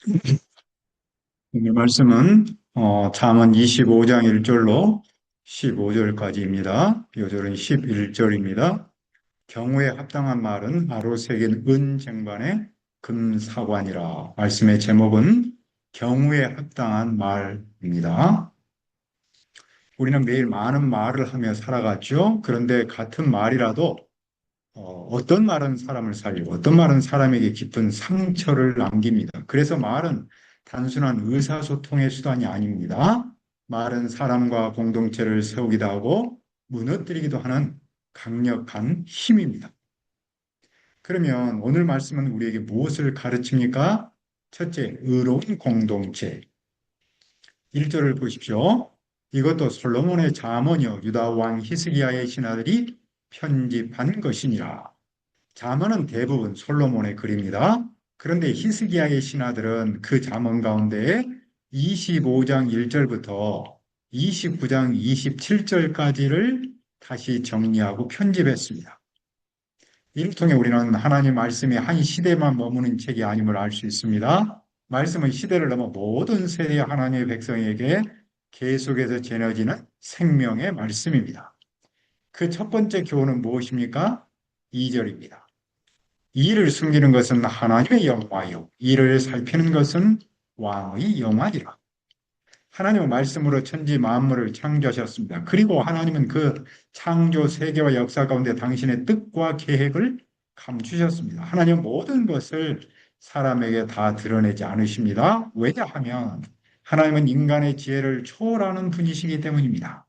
오늘 말씀은 잠언 25장 1절로 15절까지입니다. 요절은 11절입니다. 경우에 합당한 말은 바로 새긴 은 쟁반의 금사관이라. 말씀의 제목은 경우에 합당한 말입니다. 우리는 매일 많은 말을 하며 살아갔죠. 그런데 같은 말이라도 어떤 말은 사람을 살리고 어떤 말은 사람에게 깊은 상처를 남깁니다. 그래서 말은 단순한 의사소통의 수단이 아닙니다. 말은 사람과 공동체를 세우기도 하고 무너뜨리기도 하는 강력한 힘입니다. 그러면 오늘 말씀은 우리에게 무엇을 가르칩니까? 첫째, 의로운 공동체. 1절을 보십시오. 이것도 솔로몬의 잠언이요 유다 왕 히스기야의 신하들이 편집한 것이니라. 잠언은 대부분 솔로몬의 글입니다. 그런데 히스기야의 신하들은 그 잠언 가운데 25장 1절부터 29장 27절까지를 다시 정리하고 편집했습니다. 이를 통해 우리는 하나님 말씀이 한 시대만 머무는 책이 아님을 알 수 있습니다. 말씀은 시대를 넘어 모든 세대의 하나님의 백성에게 계속해서 전해지는 생명의 말씀입니다. 그 첫 번째 교훈은 무엇입니까? 2절입니다. 이를 숨기는 것은 하나님의 영화요. 이를 살피는 것은 왕의 영화니라. 하나님은 말씀으로 천지 만물을 창조하셨습니다. 그리고 하나님은 그 창조 세계와 역사 가운데 당신의 뜻과 계획을 감추셨습니다. 하나님은 모든 것을 사람에게 다 드러내지 않으십니다. 왜냐하면 하나님은 인간의 지혜를 초월하는 분이시기 때문입니다.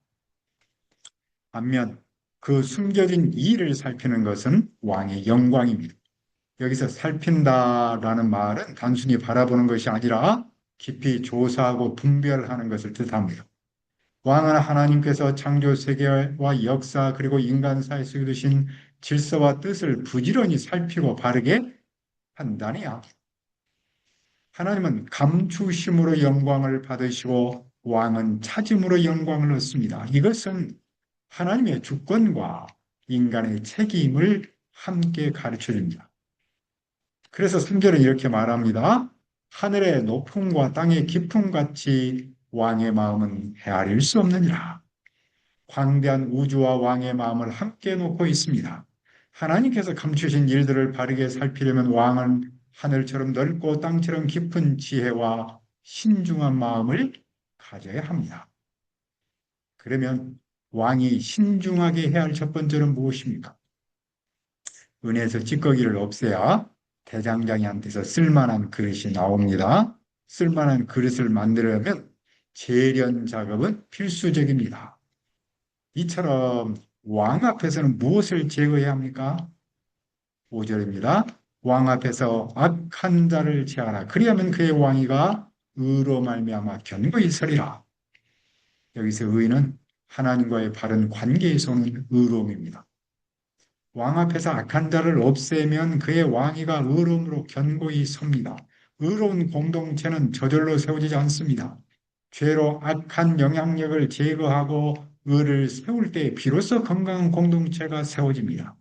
반면 그 숨겨진 이를 살피는 것은 왕의 영광입니다. 여기서 살핀다라는 말은 단순히 바라보는 것이 아니라 깊이 조사하고 분별하는 것을 뜻합니다. 왕은 하나님께서 창조 세계와 역사 그리고 인간 사이에 두신 질서와 뜻을 부지런히 살피고 바르게 판단해야 합니다. 하나님은 감추심으로 영광을 받으시고 왕은 찾음으로 영광을 얻습니다. 이것은 하나님의 주권과 인간의 책임을 함께 가르쳐 줍니다. 그래서 3절은 이렇게 말합니다. 하늘의 높음과 땅의 깊음 같이 왕의 마음은 헤아릴 수 없느니라. 광대한 우주와 왕의 마음을 함께 놓고 있습니다. 하나님께서 감추신 일들을 바르게 살피려면 왕은 하늘처럼 넓고 땅처럼 깊은 지혜와 신중한 마음을 가져야 합니다. 그러면 왕이 신중하게 해야 할 첫 번째는 무엇입니까? 은에서 찌꺼기를 없애야 대장장이한테서 쓸만한 그릇이 나옵니다. 쓸만한 그릇을 만들려면 재련 작업은 필수적입니다. 이처럼 왕 앞에서는 무엇을 제거해야 합니까? 5절입니다. 왕 앞에서 악한 자를 제하라. 그리하면 그의 왕위가 의로 말미암아 견고히 서리라. 여기서 의는 하나님과의 바른 관계에서 오는 의로움입니다. 왕 앞에서 악한 자를 없애면 그의 왕위가 의로움으로 견고히 섭니다. 의로운 공동체는 저절로 세워지지 않습니다. 죄로 악한 영향력을 제거하고 의를 세울 때 비로소 건강한 공동체가 세워집니다.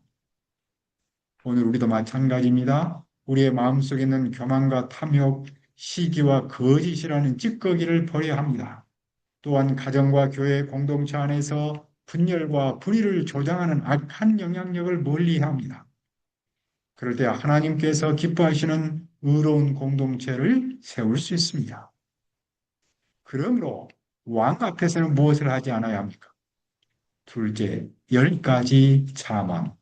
오늘 우리도 마찬가지입니다. 우리의 마음속에 있는 교만과 탐욕, 시기와 거짓이라는 찌꺼기를 버려야 합니다. 또한 가정과 교회 공동체 안에서 분열과 불의를 조장하는 악한 영향력을 멀리해야 합니다. 그럴 때 하나님께서 기뻐하시는 의로운 공동체를 세울 수 있습니다. 그러므로 왕 앞에서는 무엇을 하지 않아야 합니까? 둘째, 10가지 자만.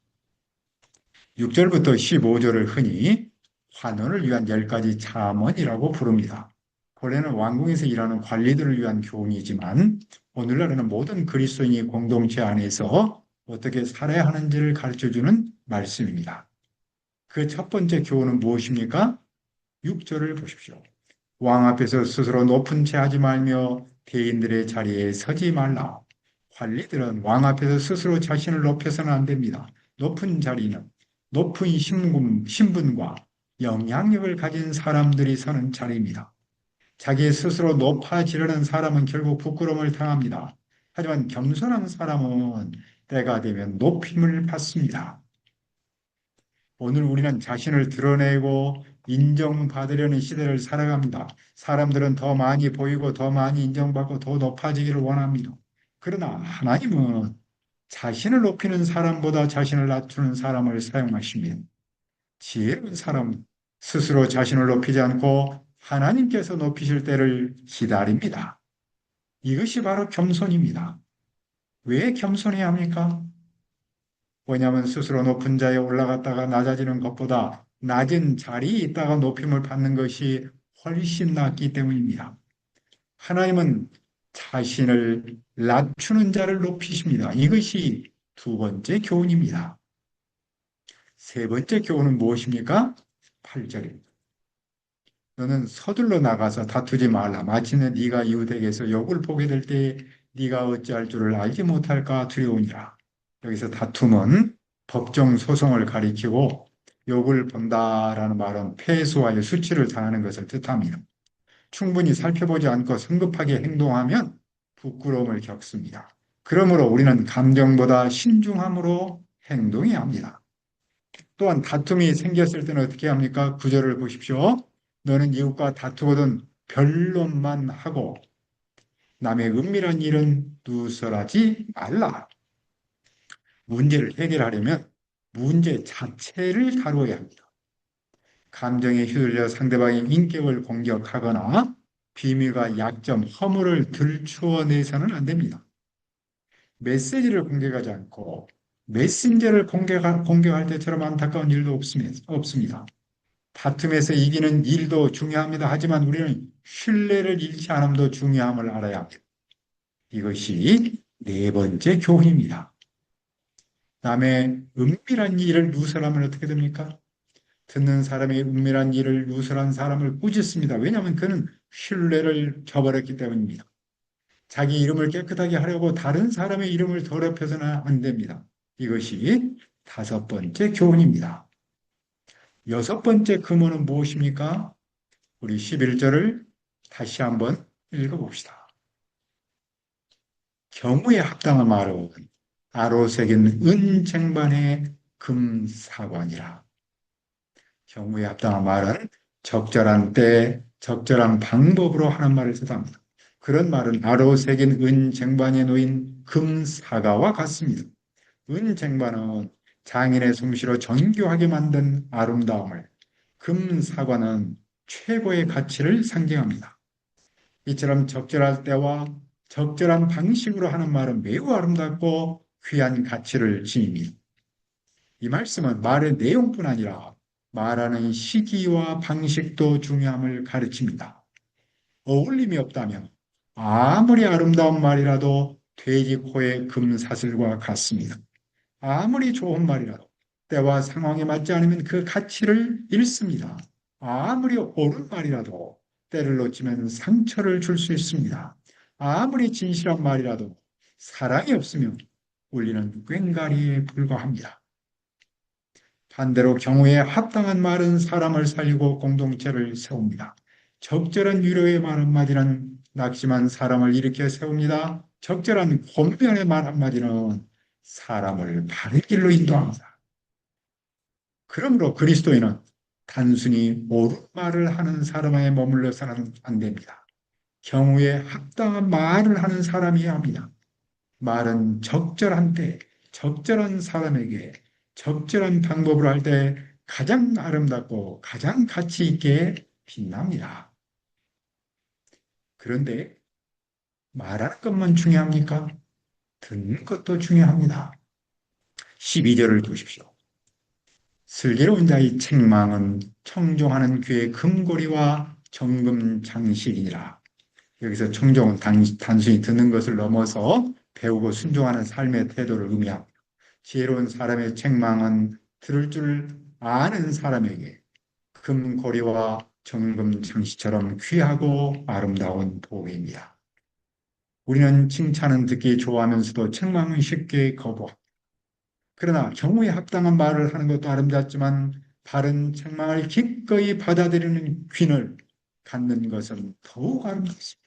6절부터 15절을 흔히 환원을 위한 10가지 잠언이라고 부릅니다. 본래는 왕궁에서 일하는 관리들을 위한 교훈이지만 오늘날에는 모든 그리스도인이 공동체 안에서 어떻게 살아야 하는지를 가르쳐주는 말씀입니다. 그 첫 번째 교훈은 무엇입니까? 6절을 보십시오. 왕 앞에서 스스로 높은 채 하지 말며 대인들의 자리에 서지 말라. 관리들은 왕 앞에서 스스로 자신을 높여서는 안 됩니다. 높은 자리는 높은 신분과 영향력을 가진 사람들이 서는 자리입니다. 자기 스스로 높아지려는 사람은 결국 부끄러움을 당합니다. 하지만 겸손한 사람은 때가 되면 높임을 받습니다. 오늘 우리는 자신을 드러내고 인정받으려는 시대를 살아갑니다. 사람들은 더 많이 보이고 더 많이 인정받고 더 높아지기를 원합니다. 그러나 하나님은 자신을 높이는 사람보다 자신을 낮추는 사람을 사용하십니다. 지혜로운 사람 스스로 자신을 높이지 않고 하나님께서 높이실 때를 기다립니다. 이것이 바로 겸손입니다. 왜 겸손해야 합니까? 왜냐하면 스스로 높은 자에 올라갔다가 낮아지는 것보다 낮은 자리에 있다가 높임을 받는 것이 훨씬 낫기 때문입니다. 하나님은 자신을 낮추는 자를 높이십니다. 이것이 두 번째 교훈입니다. 세 번째 교훈은 무엇입니까? 8절입니다. 너는 서둘러 나가서 다투지 말라. 마침내 네가 이웃에게서 욕을 보게 될 때 네가 어찌할 줄을 알지 못할까 두려우니라. 여기서 다툼은 법정 소송을 가리키고 욕을 본다라는 말은 패소와의 수치를 당하는 것을 뜻합니다. 충분히 살펴보지 않고 성급하게 행동하면 부끄러움을 겪습니다. 그러므로 우리는 감정보다 신중함으로 행동해야 합니다. 또한 다툼이 생겼을 때는 어떻게 합니까? 구절을 보십시오. 너는 이웃과 다투거든 변론만 하고 남의 은밀한 일은 누설하지 말라. 문제를 해결하려면 문제 자체를 다루어야 합니다. 감정에 휘둘려 상대방의 인격을 공격하거나 비밀과 약점, 허물을 들추어내서는 안 됩니다. 메시지를 공격하지 않고 메신저를 공격할 때처럼 안타까운 일도 없습니다. 다툼에서 이기는 일도 중요합니다. 하지만 우리는 신뢰를 잃지 않음도 중요함을 알아야 합니다. 이것이 네 번째 교훈입니다. 남의 은밀한 일을 누설하면 어떻게 됩니까? 듣는 사람이 은밀한 일을 누설한 사람을 꾸짖습니다. 왜냐하면 그는 신뢰를 저버렸기 때문입니다. 자기 이름을 깨끗하게 하려고 다른 사람의 이름을 더럽혀서는 안 됩니다. 이것이 다섯 번째 교훈입니다. 여섯 번째 금원은 무엇입니까? 우리 11절을 다시 한번 읽어봅시다. 경우에 합당한 말은 아로새긴 은쟁반의 금사관이라. 경우에 합당한 말은 적절한 때, 적절한 방법으로 하는 말을 뜻합니다. 그런 말은 아로새긴 은쟁반에 놓인 금사과와 같습니다. 은쟁반은 장인의 솜씨로 정교하게 만든 아름다움을, 금사과는 최고의 가치를 상징합니다. 이처럼 적절할 때와 적절한 방식으로 하는 말은 매우 아름답고 귀한 가치를 지닙니다. 이 말씀은 말의 내용뿐 아니라 말하는 시기와 방식도 중요함을 가르칩니다. 어울림이 없다면 아무리 아름다운 말이라도 돼지 코의 금사슬과 같습니다. 아무리 좋은 말이라도 때와 상황에 맞지 않으면 그 가치를 잃습니다. 아무리 옳은 말이라도 때를 놓치면 상처를 줄 수 있습니다. 아무리 진실한 말이라도 사랑이 없으면 울리는 꽹과리에 불과합니다. 반대로 경우에 합당한 말은 사람을 살리고 공동체를 세웁니다. 적절한 위로의 말 한마디는 낙심한 사람을 일으켜 세웁니다. 적절한 권면의 말 한마디는 사람을 바른 길로 인도합니다. 그러므로 그리스도인은 단순히 옳은 말을 하는 사람에 머물러서는 안 됩니다. 경우에 합당한 말을 하는 사람이어야 합니다. 말은 적절한 때, 적절한 사람에게 적절한 방법으로 할 때 가장 아름답고 가장 가치 있게 빛납니다. 그런데 말하는 것만 중요합니까? 듣는 것도 중요합니다. 12절을 보십시오. 슬기로운 자의 책망은 청종하는 귀의 금고리와 정금 장식이니라. 여기서 청종은 단순히 듣는 것을 넘어서 배우고 순종하는 삶의 태도를 의미합니다. 지혜로운 사람의 책망은 들을 줄 아는 사람에게 금고리와 정금 장식처럼 귀하고 아름다운 보배입니다. 우리는 칭찬은 듣기 좋아하면서도 책망은 쉽게 거부합니다. 그러나 경우에 합당한 말을 하는 것도 아름답지만 바른 책망을 기꺼이 받아들이는 귀를 갖는 것은 더욱 아름답습니다.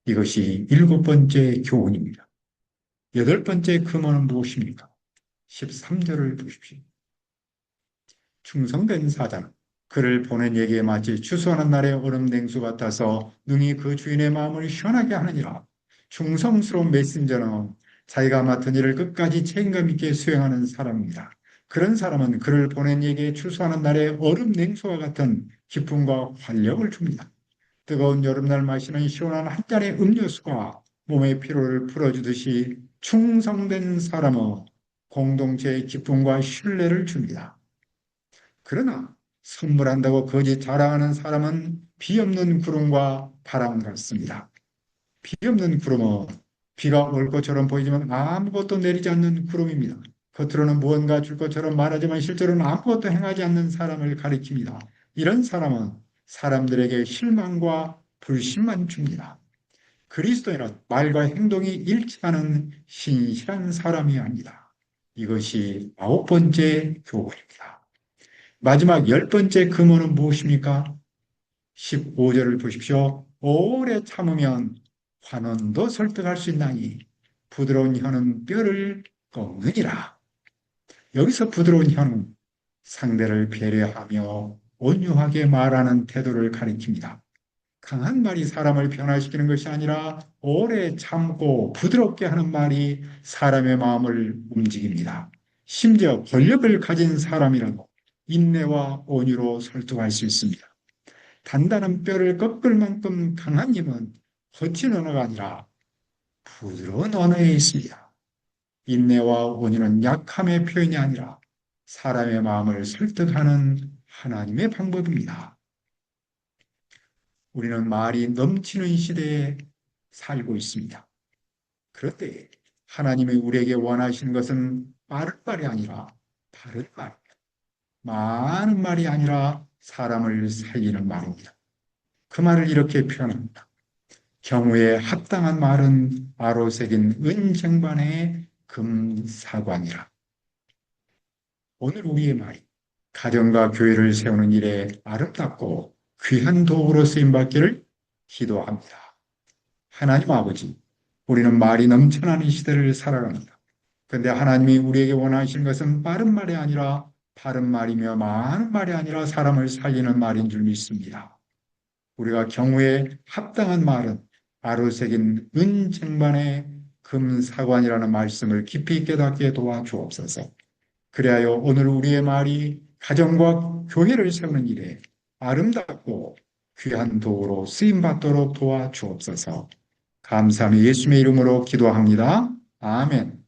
이것이 일곱 번째 교훈입니다. 여덟 번째 금원은 무엇입니까? 13절을 보십시오. 충성된 사자는 그를 보낸 얘기에 마치 추수하는 날의 얼음 냉수 같아서 능히 그 주인의 마음을 시원하게 하느니라. 충성스러운 메신저는 자기가 맡은 일을 끝까지 책임감 있게 수행하는 사람입니다. 그런 사람은 그를 보낸 얘기에 추수하는 날의 얼음 냉수와 같은 기쁨과 활력을 줍니다. 뜨거운 여름날 마시는 시원한 한 잔의 음료수가 몸의 피로를 풀어주듯이 충성된 사람은 공동체의 기쁨과 신뢰를 줍니다. 그러나 선물한다고 거짓 자랑하는 사람은 비 없는 구름과 바람 같습니다. 비 없는 구름은 비가 올 것처럼 보이지만 아무것도 내리지 않는 구름입니다. 겉으로는 무언가 줄 것처럼 말하지만 실제로는 아무것도 행하지 않는 사람을 가리킵니다. 이런 사람은 사람들에게 실망과 불신만 줍니다. 그리스도인은 말과 행동이 일치하는 신실한 사람이 아니다. 이것이 아홉 번째 교훈입니다. 마지막 열 번째 금어는 무엇입니까? 15절을 보십시오. 오래 참으면 환원도 설득할 수 있나니 부드러운 혀는 뼈를 꺾느니라. 여기서 부드러운 혀는 상대를 배려하며 온유하게 말하는 태도를 가리킵니다. 강한 말이 사람을 변화시키는 것이 아니라 오래 참고 부드럽게 하는 말이 사람의 마음을 움직입니다. 심지어 권력을 가진 사람이라도 인내와 온유로 설득할 수 있습니다. 단단한 뼈를 꺾을 만큼 강한 힘은 거친 언어가 아니라 부드러운 언어에 있습니다. 인내와 온유는 약함의 표현이 아니라 사람의 마음을 설득하는 하나님의 방법입니다. 우리는 말이 넘치는 시대에 살고 있습니다. 그런데 하나님이 우리에게 원하시는 것은 빠른 말이 아니라 바른 말, 많은 말이 아니라 사람을 살리는 말입니다. 그 말을 이렇게 표현합니다. 경우에 합당한 말은 아로새긴 은쟁반의 금사관이라. 오늘 우리의 말이 가정과 교회를 세우는 일에 아름답고 귀한 도구로 쓰임받기를 기도합니다. 하나님 아버지, 우리는 말이 넘쳐나는 시대를 살아갑니다. 그런데 하나님이 우리에게 원하시는 것은 빠른 말이 아니라 바른 말이며 많은 말이 아니라 사람을 살리는 말인 줄 믿습니다. 우리가 경우에 합당한 말은 아로새긴 은쟁반의 금사관이라는 말씀을 깊이 깨닫게 도와주옵소서. 그리하여 오늘 우리의 말이 가정과 교회를 세우는 일에 아름답고 귀한 도구로 쓰임받도록 도와주옵소서. 감사함이 예수님의 이름으로 기도합니다. 아멘.